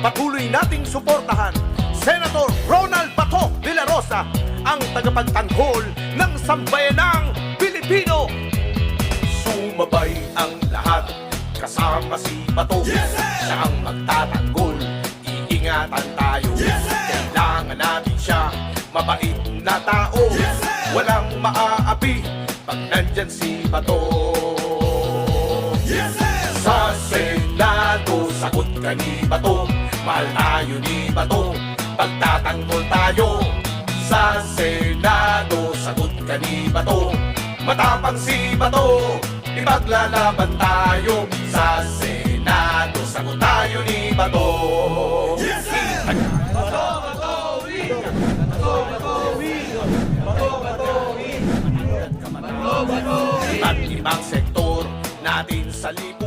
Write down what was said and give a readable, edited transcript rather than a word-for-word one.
patuloy nating suportahan Senator Ronald Bato de la Rosa, ang tagapagtanggol ng sambayanang Pilipino. Sumabay ang lahat, kasama si Bato. Siya ang magtatanggol, iingatan tayo. Kailangan natin siya, mabait na tao. Walang maaapi pag nandyan si Bato. Sa Senado, sagot ka ni Bato. Mahal tayo ni Bato, pagtatanggol tayo. Sa Senado, sagot ka ni Bato. Matapang si Bato, ipaglalaban tayo. Sa Senado, sagot tayo ni Bato. At ibang sektor natin sa lipunan